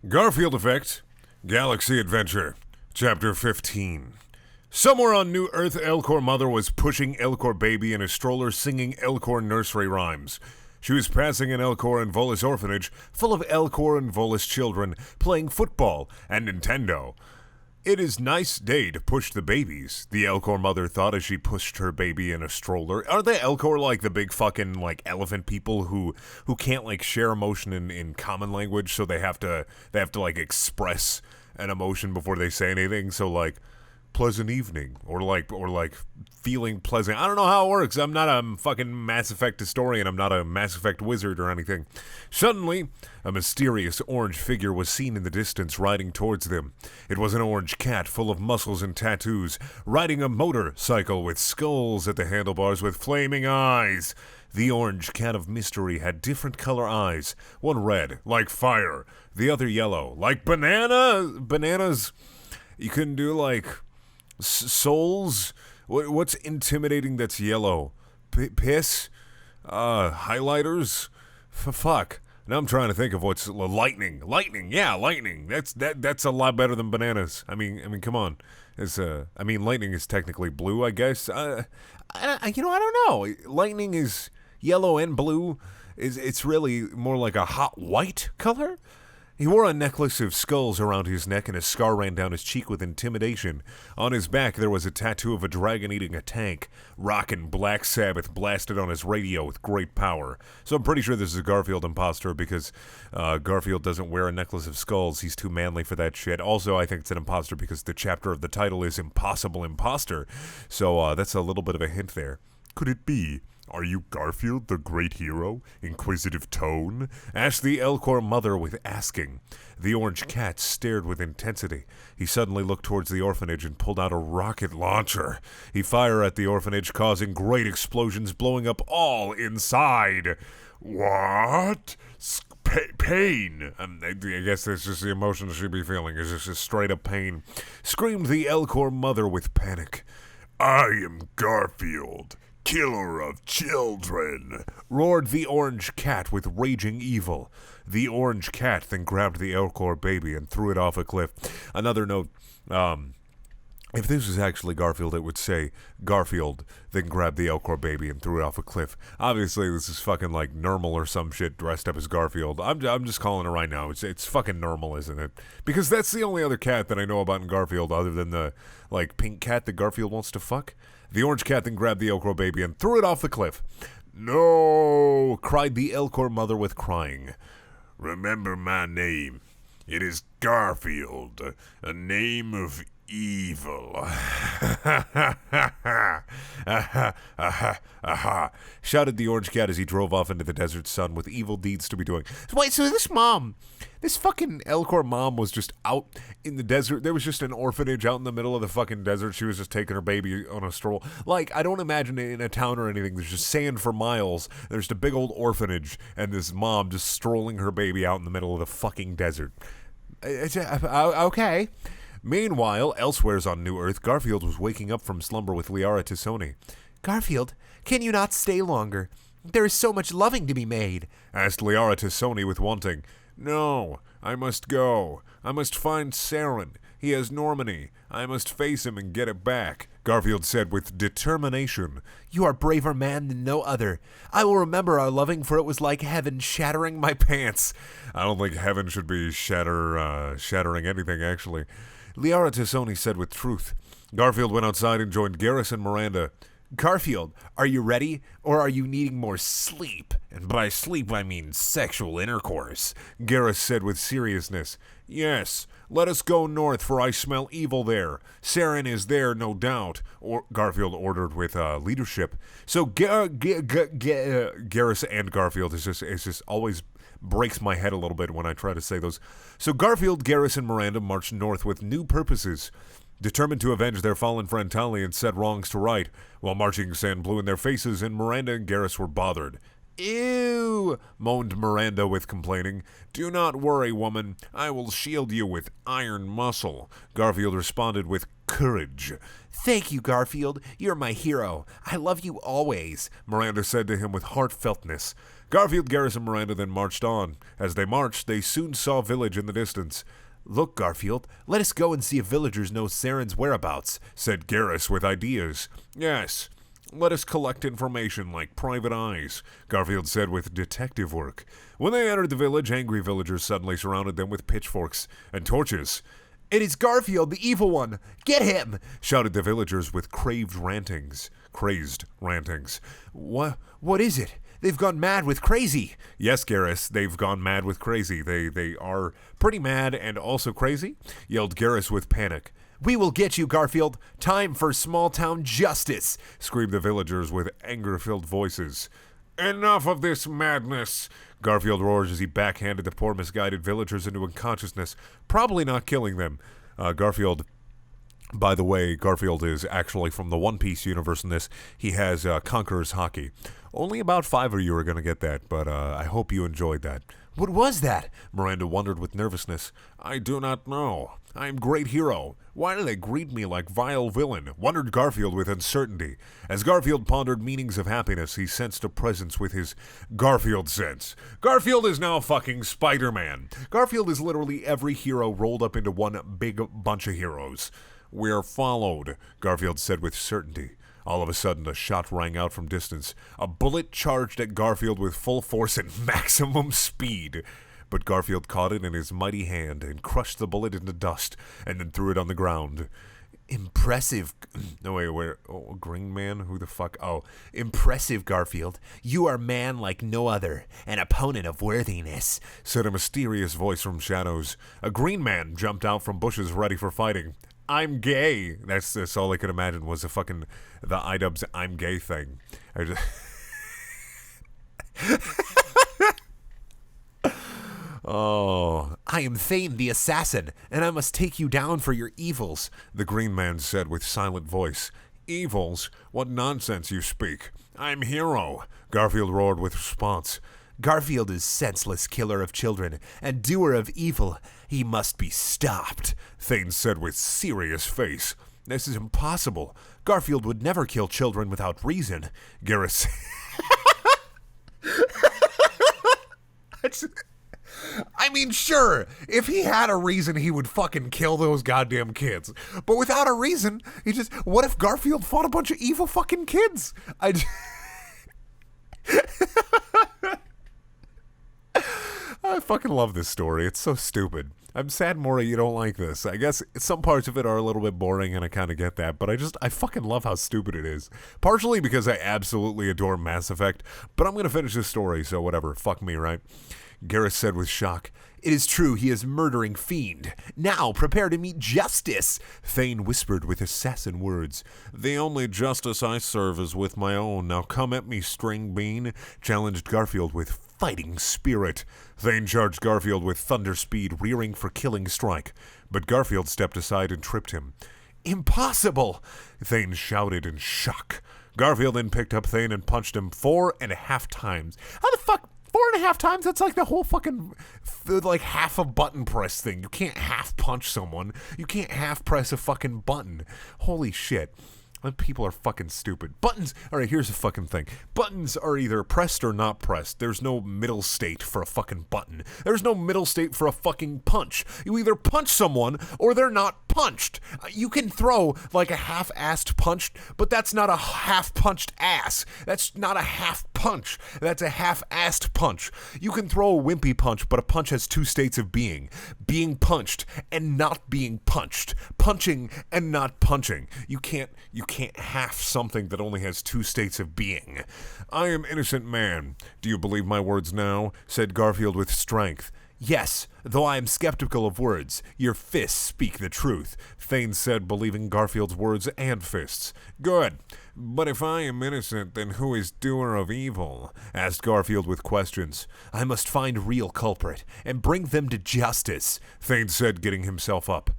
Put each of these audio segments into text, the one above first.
Garfield Effect, Galaxy Adventure, Chapter 15. Somewhere on New Earth, Elcor Mother was pushing Elcor Baby in a stroller singing Elcor nursery rhymes. She was passing an Elcor and Volus orphanage full of Elcor and Volus children playing football and Nintendo. It is nice day to push the babies, the Elcor mother thought as she pushed her baby in a stroller. Are the Elcor like the big fucking like elephant people who can't like share emotion in common language, so they have to like express an emotion before they say anything? So like pleasant evening or like feeling pleasant. I don't know how it works. I'm not a fucking Mass Effect historian. I'm not a Mass Effect wizard or anything. Suddenly, a mysterious orange figure was seen in the distance riding towards them. It was an orange cat full of muscles and tattoos, riding a motorcycle with skulls at the handlebars with flaming eyes. The orange cat of mystery had different color eyes, one red, like fire, the other yellow, like bananas. You couldn't do like souls. What's intimidating that's yellow? Piss? Highlighters? Fuck. Now I'm trying to think of what's lightning. Yeah, lightning. That's a lot better than bananas. I mean, come on. Lightning is technically blue, I guess. I don't know. Lightning is yellow and blue. It's really more like a hot white color. He wore a necklace of skulls around his neck, and a scar ran down his cheek with intimidation. On his back, there was a tattoo of a dragon eating a tank. Rockin' Black Sabbath blasted on his radio with great power. So I'm pretty sure this is a Garfield imposter, because Garfield doesn't wear a necklace of skulls. He's too manly for that shit. Also, I think it's an imposter because the chapter of the title is Impossible Imposter. So that's a little bit of a hint there. Could it be? Are you Garfield, the great hero? Inquisitive tone? Asked the Elcor mother with asking. The orange cat stared with intensity. He suddenly looked towards the orphanage and pulled out a rocket launcher. He fired at the orphanage, causing great explosions, blowing up all inside. What? Pain. I guess that's just the emotion she'd be feeling. It's just straight up pain. Screamed the Elcor mother with panic. I am Garfield, killer of children, roared the orange cat with raging evil. The orange cat then grabbed the Elcor baby and threw it off a cliff. Another note, if this was actually Garfield, it would say, Garfield then grabbed the Elcor baby and threw it off a cliff. Obviously, this is fucking like Nermal or some shit dressed up as Garfield. I'm just calling it right now. It's fucking Nermal, isn't it? Because that's the only other cat that I know about in Garfield other than the, like, pink cat that Garfield wants to fuck. The orange cat then grabbed the Elcor baby and threw it off the cliff. No, cried the Elcor mother with crying. Remember my name. It is Garfield, a name of evil. Shouted the orange cat as he drove off into the desert sun with evil deeds to be doing. Wait, so this fucking Elcor mom was just out in the desert. There was just an orphanage out in the middle of the fucking desert. She was just taking her baby on a stroll. Like, I don't imagine it in a town or anything. There's just sand for miles. There's the big old orphanage and this mom just strolling her baby out in the middle of the fucking desert. Okay. Meanwhile, elsewheres on New Earth, Garfield was waking up from slumber with Liara Tassoni. Garfield, can you not stay longer? There is so much loving to be made, asked Liara Tassoni with wanting. No, I must go. I must find Saren. He has Normandy. I must face him and get it back, Garfield said with determination. You are braver man than no other. I will remember our loving, for it was like heaven shattering my pants. I don't think heaven should be shattering anything, actually. Liara Tassoni said with truth. Garfield went outside and joined Garrus and Miranda. Garfield, are you ready, or are you needing more sleep? And by sleep I mean sexual intercourse, Garrus said with seriousness. Yes, let us go north, for I smell evil there. Saren is there, no doubt, Garfield ordered with leadership. So Garrus and Garfield is just always breaks my head a little bit when I try to say those. So Garfield, Garrus, and Miranda marched north with new purposes. Determined to avenge their fallen friend Tali and set wrongs to right, while marching sand blew in their faces and Miranda and Garrus were bothered. Ew, moaned Miranda with complaining. Do not worry, woman. I will shield you with iron muscle. Garfield responded with courage. Thank you, Garfield. You're my hero. I love you always, Miranda said to him with heartfeltness. Garfield, Garrus, and Miranda then marched on. As they marched, they soon saw a village in the distance. Look, Garfield, let us go and see if villagers know Saren's whereabouts, said Garrus with ideas. Yes, let us collect information like private eyes, Garfield said with detective work. When they entered the village, angry villagers suddenly surrounded them with pitchforks and torches. It is Garfield, the evil one! Get him! Shouted the villagers with crazed rantings. What is it? They've gone mad with crazy. Yes, Garrus, they've gone mad with crazy. They are pretty mad and also crazy, yelled Garrus with panic. We will get you, Garfield. Time for small-town justice, screamed the villagers with anger-filled voices. Enough of this madness, Garfield roared as he backhanded the poor misguided villagers into unconsciousness, probably not killing them. By the way, Garfield is actually from the One Piece universe in this. He has Conqueror's Hockey. Only about 5 of you are going to get that, but I hope you enjoyed that. What was that? Miranda wondered with nervousness. I do not know. I am great hero. Why do they greet me like vile villain? Wondered Garfield with uncertainty. As Garfield pondered meanings of happiness, he sensed a presence with his Garfield sense. Garfield is now fucking Spider-Man. Garfield is literally every hero rolled up into one big bunch of heroes. We're followed, Garfield said with certainty. All of a sudden, a shot rang out from distance. A bullet charged at Garfield with full force and maximum speed. But Garfield caught it in his mighty hand and crushed the bullet into dust and then threw it on the ground. Impressive. No, wait, where? Oh, Green Man? Who the fuck? Oh. Impressive, Garfield. You are man like no other, an opponent of worthiness, said a mysterious voice from shadows. A green man jumped out from bushes ready for fighting. I'm gay. That's all I could imagine was the iDubbbz I'm gay thing. Oh. I am Thane the assassin, and I must take you down for your evils, the green man said with silent voice. Evils? What nonsense you speak. I'm hero, Garfield roared with response. Garfield is senseless killer of children and doer of evil. He must be stopped, Thane said with serious face. This is impossible. Garfield would never kill children without reason, Garrus. I mean, sure, if he had a reason, he would fucking kill those goddamn kids. But without a reason, what if Garfield fought a bunch of evil fucking kids? I fucking love this story. It's so stupid. I'm sad, Maury, you don't like this. I guess some parts of it are a little bit boring, and I kind of get that, but I fucking love how stupid it is. Partially because I absolutely adore Mass Effect, but I'm going to finish this story, so whatever. Fuck me, right? Garrus said with shock. It is true, he is murdering fiend. Now prepare to meet justice, Thane whispered with assassin words. The only justice I serve is with my own. Now come at me, string bean, challenged Garfield with fighting spirit. Thane charged Garfield with thunder speed, rearing for killing strike. But Garfield stepped aside and tripped him. Impossible, Thane shouted in shock. Garfield then picked up Thane and punched him 4.5 times. How the fuck? 4.5 times? That's like the whole fucking, like half a button press thing. You can't half punch someone. You can't half press a fucking button. Holy shit. People are fucking stupid. Buttons, alright, here's the fucking thing. Buttons are either pressed or not pressed. There's no middle state for a fucking button. There's no middle state for a fucking punch. You either punch someone or they're not punched. You can throw like a half-assed punch, but that's not a half-punched ass. That's not a half punch. That's a half-assed punch. You can throw a wimpy punch, but a punch has 2 states of being. Being punched and not being punched. Punching and not punching. You can't half something that only has 2 states of being. I am innocent man. Do you believe my words now? Said Garfield with strength. Yes, though I am skeptical of words. Your fists speak the truth, Thane said, believing Garfield's words and fists. Good. But if I am innocent, then who is doer of evil? Asked Garfield with questions. I must find real culprit and bring them to justice, Thane said, getting himself up.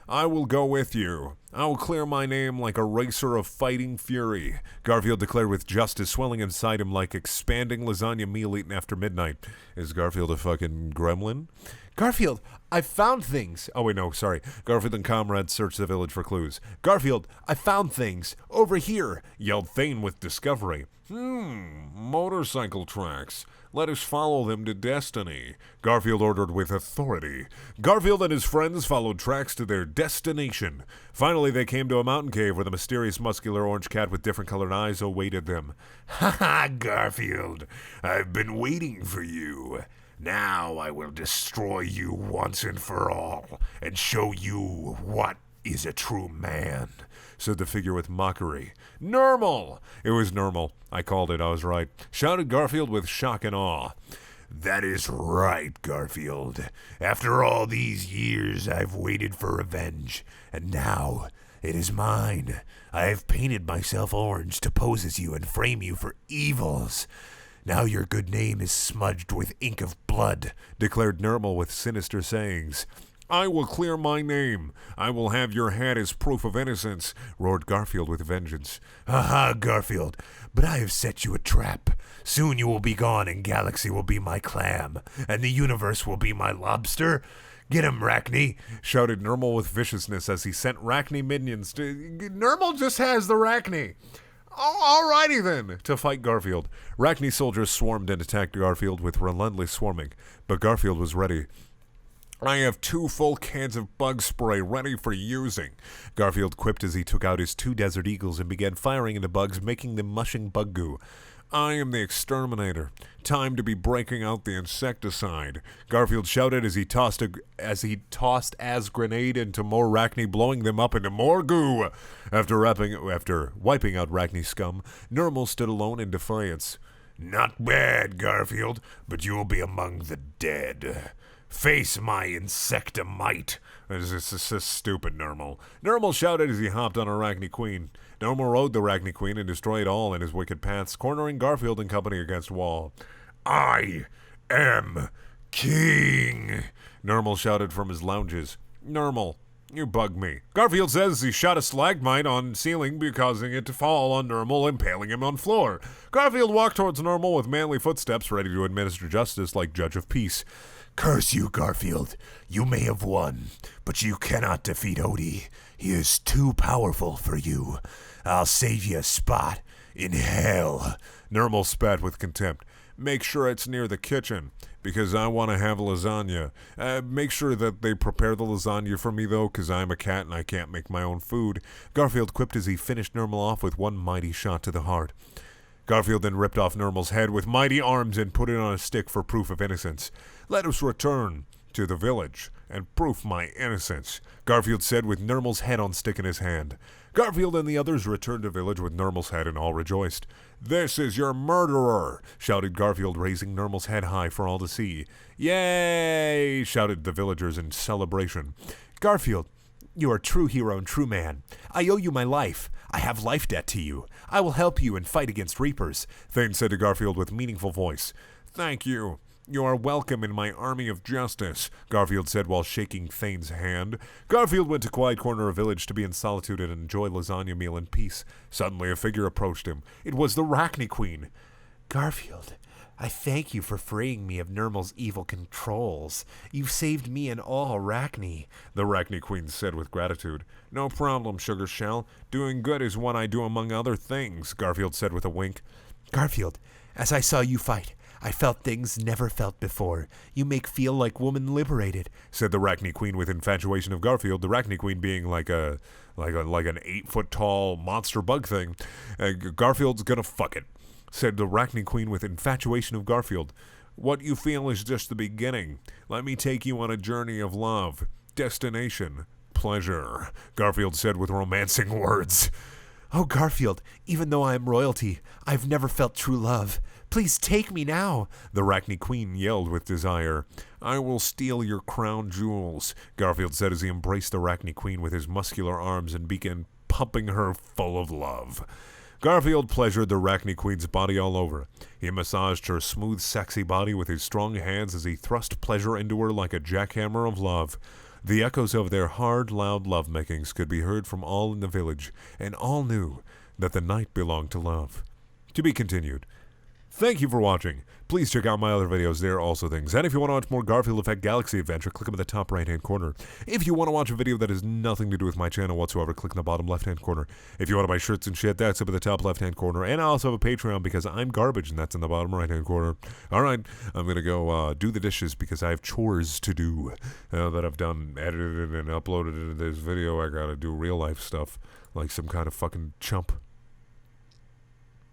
I will go with you. I will clear my name like a racer of fighting fury, Garfield declared with justice swelling inside him like expanding lasagna meal eaten after midnight. Is Garfield a fucking gremlin? Garfield, I found things. Oh, wait, no, sorry. Garfield and comrades searched the village for clues. Garfield, I found things. Over here, yelled Thane with discovery. Motorcycle tracks. Let us follow them to destiny, Garfield ordered with authority. Garfield and his friends followed tracks to their destination. Finally, they came to a mountain cave where the mysterious muscular orange cat with different colored eyes awaited them. Ha ha, Garfield, I've been waiting for you. Now I will destroy you once and for all, and show you what is a true man, said the figure with mockery. Nermal! It was Nermal. I called it, I was right. Shouted Garfield with shock and awe. That is right, Garfield. After all these years, I've waited for revenge, and now it is mine. I have painted myself orange to pose as you and frame you for evils. Now your good name is smudged with ink of blood, declared Nermal with sinister sayings. I will clear my name. I will have your head as proof of innocence, roared Garfield with vengeance. Ha, Garfield, but I have set you a trap. Soon you will be gone and Galaxy will be my clam, and the universe will be my lobster. Get him, Rachni, shouted Nermal with viciousness as he sent Rachni minions to... Nermal just has the Rachni. Alrighty then, to fight Garfield. Rachni soldiers swarmed and attacked Garfield with relentless swarming, but Garfield was ready. I have 2 full cans of bug spray ready for using, Garfield quipped as he took out his 2 Desert Eagles and began firing into bugs, making them mushing bug goo. I am the exterminator. Time to be breaking out the insecticide, Garfield shouted as he tossed as grenade into more Rachni, blowing them up into more goo. After wiping out Rachni scum, Nermal stood alone in defiance. Not bad, Garfield, but you will be among the dead. Face my insectamite. This is stupid, Nermal. Nermal shouted as he hopped on a Rachni Queen. Nermal rode the Rachni Queen and destroyed all in his wicked paths, cornering Garfield and company against wall. I am king, Nermal shouted from his lounges. Nermal, you bug me. Garfield says he shot a stalagmite on ceiling, causing it to fall on Nermal, impaling him on floor. Garfield walked towards Nermal with manly footsteps, ready to administer justice like judge of peace. Curse you, Garfield. You may have won, but you cannot defeat Odie. He is too powerful for you. I'll save you a spot in hell. Nermal spat with contempt. Make sure it's near the kitchen, because I want to have lasagna. Make sure that they prepare the lasagna for me, though, because I'm a cat and I can't make my own food, Garfield quipped as he finished Nermal off with one mighty shot to the heart. Garfield then ripped off Nermal's head with mighty arms and put it on a stick for proof of innocence. Let us return to the village and prove my innocence, Garfield said with Nermal's head on stick in his hand. Garfield and the others returned to village with Nermal's head and all rejoiced. This is your murderer, shouted Garfield, raising Nermal's head high for all to see. Yay, shouted the villagers in celebration. Garfield, you are true hero and true man. I owe you my life. I have life debt to you. I will help you and fight against Reapers, Thane said to Garfield with meaningful voice. Thank you. You are welcome in my army of justice, Garfield said while shaking Thane's hand. Garfield went to quiet corner of village to be in solitude and enjoy lasagna meal in peace. Suddenly a figure approached him. It was the Rachni Queen. Garfield, I thank you for freeing me of Nermal's evil controls. You've saved me and all Rachni, the Rachni Queen said with gratitude. No problem, Sugar Shell. Doing good is what I do among other things, Garfield said with a wink. Garfield, as I saw you fight, I felt things never felt before. You make feel like woman liberated, said the Rachni Queen with infatuation of Garfield, the Rachni Queen being like an 8-foot-tall monster bug thing. Garfield's gonna fuck it, said the Rachni Queen with infatuation of Garfield. What you feel is just the beginning. Let me take you on a journey of love. Destination, pleasure, Garfield said with romancing words. Oh, Garfield, even though I am royalty, I've never felt true love. Please take me now, the Rachni Queen yelled with desire. I will steal your crown jewels, Garfield said as he embraced the Rachni Queen with his muscular arms and began pumping her full of love. Garfield pleasured the Rachni Queen's body all over. He massaged her smooth, sexy body with his strong hands as he thrust pleasure into her like a jackhammer of love. The echoes of their hard, loud love-makings could be heard from all in the village, and all knew that the night belonged to love. To be continued. Thank you for watching. Please check out my other videos. There are also things. And if you want to watch more Garfield Effect Galaxy Adventure, click up in the top right-hand corner. If you want to watch a video that has nothing to do with my channel whatsoever, click in the bottom left-hand corner. If you want to buy shirts and shit, that's up in the top left-hand corner. And I also have a Patreon because I'm garbage, and that's in the bottom right-hand corner. All right, I'm going to go do the dishes because I have chores to do. Now that I've done, edited and uploaded into this video, I got to do real-life stuff like some kind of fucking chump.